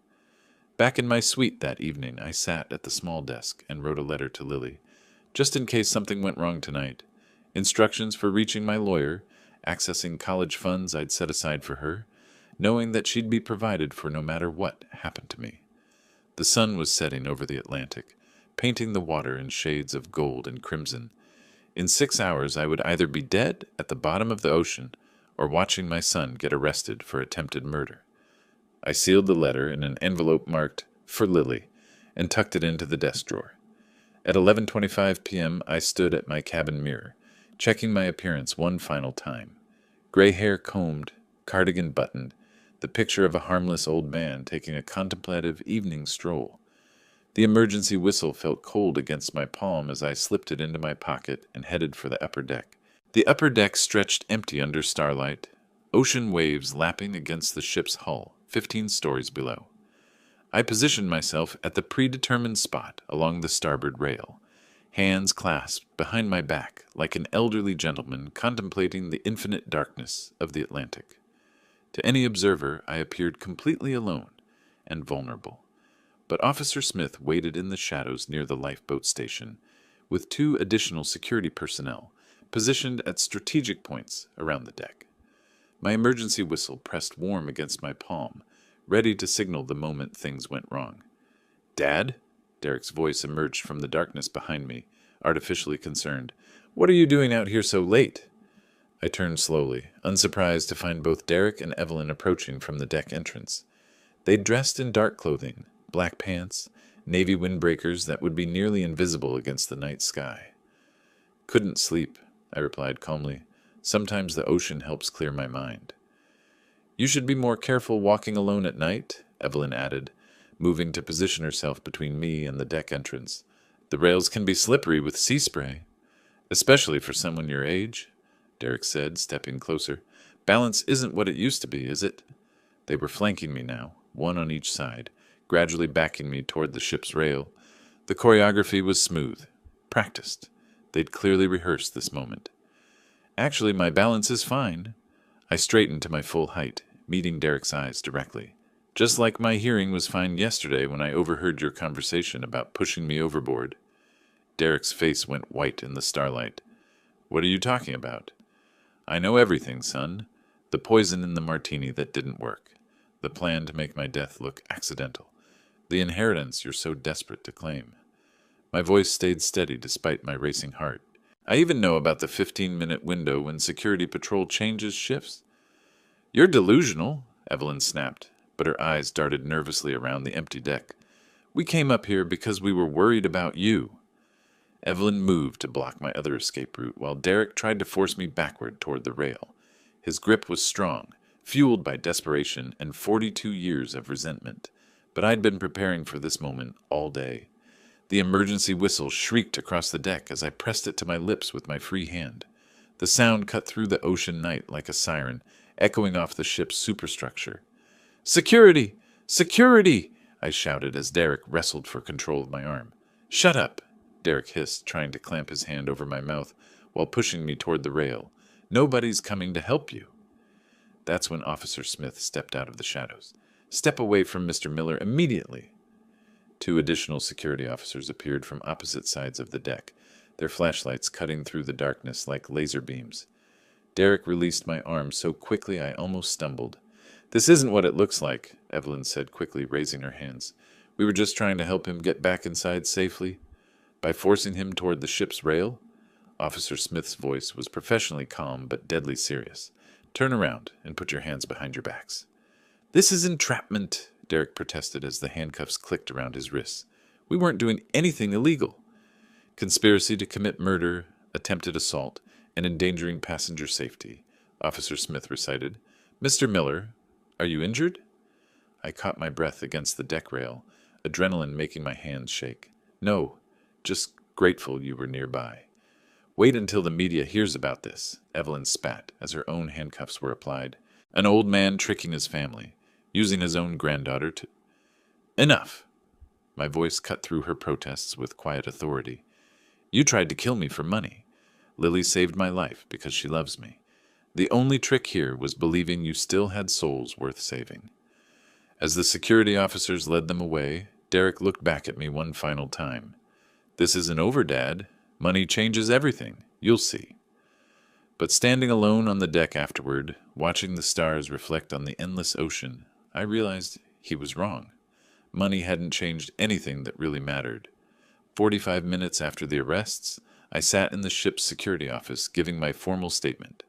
Back in my suite that evening, I sat at the small desk and wrote a letter to Lily, just in case something went wrong tonight. Instructions for reaching my lawyer, accessing college funds I'd set aside for her, knowing that she'd be provided for no matter what happened to me. The sun was setting over the Atlantic, painting the water in shades of gold and crimson. In 6 hours I would either be dead at the bottom of the ocean or watching my son get arrested for attempted murder. I sealed the letter in an envelope marked "For Lily" and tucked it into the desk drawer. At 11:25 p.m. I stood at my cabin mirror, checking my appearance one final time. Gray hair combed, cardigan buttoned, the picture of a harmless old man taking a contemplative evening stroll. The emergency whistle felt cold against my palm as I slipped it into my pocket and headed for the upper deck. The upper deck stretched empty under starlight, ocean waves lapping against the ship's hull, 15 stories below. I positioned myself at the predetermined spot along the starboard rail, hands clasped behind my back like an elderly gentleman contemplating the infinite darkness of the Atlantic. To any observer, I appeared completely alone and vulnerable. But Officer Smith waited in the shadows near the lifeboat station, with 2 additional security personnel positioned at strategic points around the deck. My emergency whistle pressed warm against my palm, ready to signal the moment things went wrong. "Dad?" Derek's voice emerged from the darkness behind me, artificially concerned. "What are you doing out here so late?" I turned slowly, unsurprised to find both Derek and Evelyn approaching from the deck entrance. They'd dressed in dark clothing, black pants, navy windbreakers that would be nearly invisible against the night sky. "Couldn't sleep," I replied calmly. "Sometimes the ocean helps clear my mind." "You should be more careful walking alone at night," Evelyn added, moving to position herself between me and the deck entrance. "The rails can be slippery with sea spray, especially for someone your age." Derek said, stepping closer. Balance isn't what it used to be, is it? They were flanking me now, one on each side, gradually backing me toward the ship's rail. The choreography was smooth, practiced. They'd clearly rehearsed this moment. Actually, my balance is fine. I straightened to my full height, meeting Derek's eyes directly. Just like my hearing was fine yesterday when I overheard your conversation about pushing me overboard. Derek's face went white in the starlight. What are you talking about? I know everything, son. The poison in the martini that didn't work. The plan to make my death look accidental. The inheritance you're so desperate to claim. My voice stayed steady despite my racing heart. I even know about the 15-minute window when security patrol changes shifts. You're delusional, Evelyn snapped, but her eyes darted nervously around the empty deck. We came up here because we were worried about you. Evelyn moved to block my other escape route while Derek tried to force me backward toward the rail. His grip was strong, fueled by desperation and 42 years of resentment, but I'd been preparing for this moment all day. The emergency whistle shrieked across the deck as I pressed it to my lips with my free hand. The sound cut through the ocean night like a siren, echoing off the ship's superstructure. Security! Security! I shouted as Derek wrestled for control of my arm. Shut up! Derek hissed, trying to clamp his hand over my mouth while pushing me toward the rail. Nobody's coming to help you. That's when Officer Smith stepped out of the shadows. Step away from Mr. Miller immediately. 2 additional security officers appeared from opposite sides of the deck, their flashlights cutting through the darkness like laser beams. Derek released my arm so quickly I almost stumbled. This isn't what it looks like, Evelyn said quickly, raising her hands. We were just trying to help him get back inside safely. By forcing him toward the ship's rail? Officer Smith's voice was professionally calm but deadly serious. Turn around and put your hands behind your backs. This is entrapment, Derek protested as the handcuffs clicked around his wrists. We weren't doing anything illegal. Conspiracy to commit murder, attempted assault, and endangering passenger safety, Officer Smith recited. Mr. Miller, are you injured? I caught my breath against the deck rail, adrenaline making my hands shake. No, just grateful you were nearby. Wait until the media hears about this, Evelyn spat as her own handcuffs were applied. An old man tricking his family, using his own granddaughter to... Enough! My voice cut through her protests with quiet authority. You tried to kill me for money. Lily saved my life because she loves me. The only trick here was believing you still had souls worth saving. As the security officers led them away, Derek looked back at me one final time. This isn't over, Dad. Money changes everything. You'll see. But standing alone on the deck afterward, watching the stars reflect on the endless ocean, I realized he was wrong. Money hadn't changed anything that really mattered. 45 minutes after the arrests, I sat in the ship's security office giving my formal statement,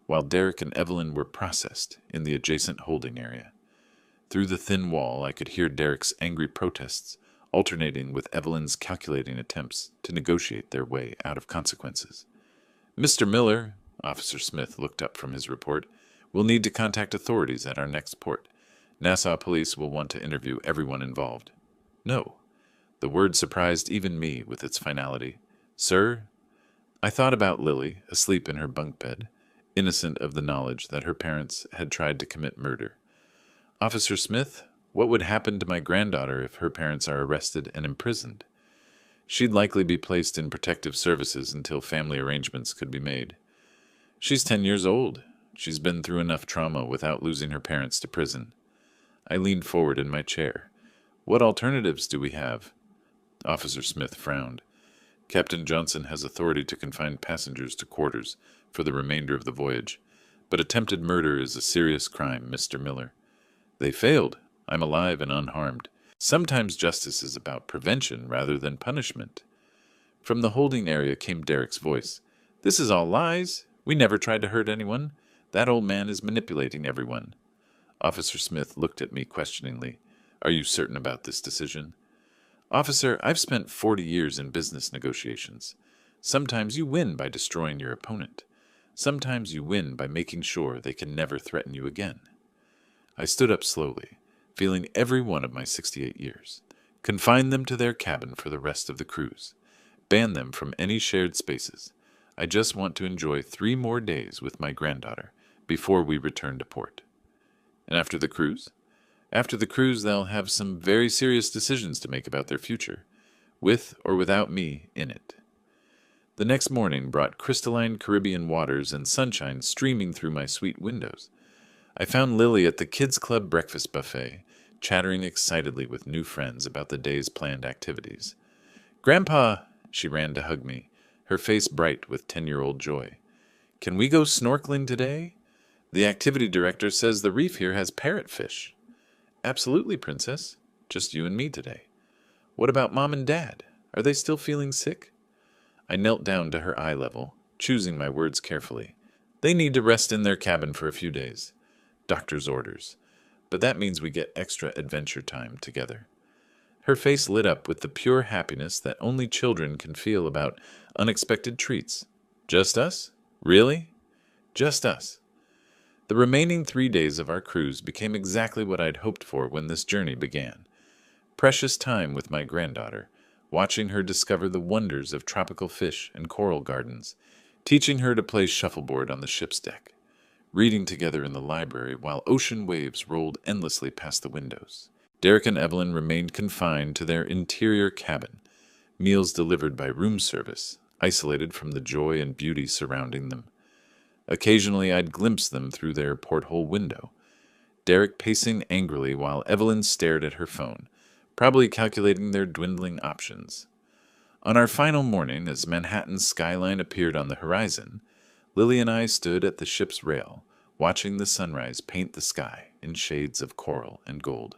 while Derek and Evelyn were processed in the adjacent holding area. Through the thin wall, I could hear Derek's angry protests, alternating with Evelyn's calculating attempts to negotiate their way out of consequences. Mr. Miller, Officer Smith looked up from his report, will need to contact authorities at our next port. Nassau Police will want to interview everyone involved. No. The word surprised even me with its finality. Sir? I thought about Lily, asleep in her bunk bed, innocent of the knowledge that her parents had tried to commit murder. Officer Smith, what would happen to my granddaughter if her parents are arrested and imprisoned? She'd likely be placed in protective services until family arrangements could be made. She's 10 years old. She's been through enough trauma without losing her parents to prison. I leaned forward in my chair. What alternatives do we have? Officer Smith frowned. Captain Johnson has authority to confine passengers to quarters for the remainder of the voyage, but attempted murder is a serious crime, Mr. Miller. They failed. I'm alive and unharmed. Sometimes justice is about prevention rather than punishment. From the holding area came Derek's voice. This is all lies. We never tried to hurt anyone. That old man is manipulating everyone. Officer Smith looked at me questioningly. Are you certain about this decision? Officer, I've spent 40 years in business negotiations. Sometimes you win by destroying your opponent. Sometimes you win by making sure they can never threaten you again. I stood up slowly, feeling every one of my 68 years. Confine them to their cabin for the rest of the cruise. Ban them from any shared spaces. I just want to enjoy 3 more days with my granddaughter before we return to port. And after the cruise? After the cruise, they'll have some very serious decisions to make about their future, with or without me in it. The next morning brought crystalline Caribbean waters and sunshine streaming through my suite windows. I found Lily at the Kids Club breakfast buffet, chattering excitedly with new friends about the day's planned activities. "Grandpa!" She ran to hug me, her face bright with 10-year-old joy. "Can we go snorkeling today? The activity director says the reef here has parrotfish." "Absolutely, Princess. Just you and me today." "What about Mom and Dad? Are they still feeling sick?" I knelt down to her eye level, choosing my words carefully. "They need to rest in their cabin for a few days. Doctor's orders. But that means we get extra adventure time together." Her face lit up with the pure happiness that only children can feel about unexpected treats. "Just us? Really?" "Just us." The remaining 3 days of our cruise became exactly what I'd hoped for when this journey began. Precious time with my granddaughter, watching her discover the wonders of tropical fish and coral gardens, teaching her to play shuffleboard on the ship's deck, reading together in the library while ocean waves rolled endlessly past the windows. Derek and Evelyn remained confined to their interior cabin, meals delivered by room service, isolated from the joy and beauty surrounding them. Occasionally I'd glimpse them through their porthole window, Derek pacing angrily while Evelyn stared at her phone, probably calculating their dwindling options. On our final morning, as Manhattan's skyline appeared on the horizon, Lily and I stood at the ship's rail, watching the sunrise paint the sky in shades of coral and gold.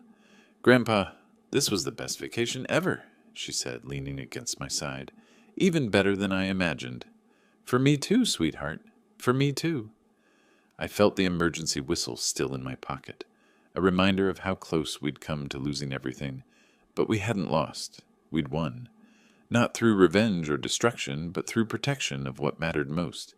"Grandpa, this was the best vacation ever," she said, leaning against my side. "Even better than I imagined." "For me too, sweetheart. For me too." I felt the emergency whistle still in my pocket, a reminder of how close we'd come to losing everything. But we hadn't lost. We'd won. Not through revenge or destruction, but through protection of what mattered most.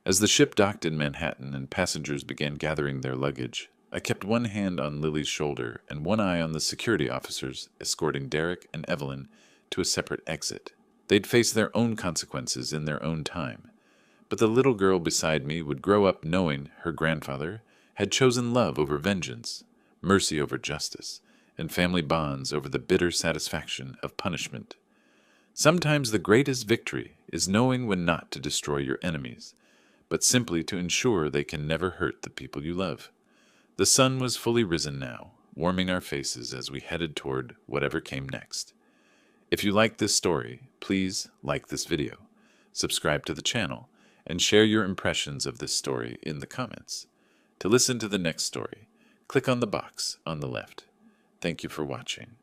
As the ship docked in Manhattan and passengers began gathering their luggage, I kept one hand on Lily's shoulder and one eye on the security officers escorting Derek and Evelyn to a separate exit. They'd face their own consequences in their own time. But the little girl beside me would grow up knowing her grandfather had chosen love over vengeance, mercy over justice, and family bonds over the bitter satisfaction of punishment. Sometimes the greatest victory is knowing when not to destroy your enemies, but simply to ensure they can never hurt the people you love. The sun was fully risen now, warming our faces as we headed toward whatever came next. If you like this story, please like this video, subscribe to the channel, and share your impressions of this story in the comments. To listen to the next story, click on the box on the left. Thank you for watching.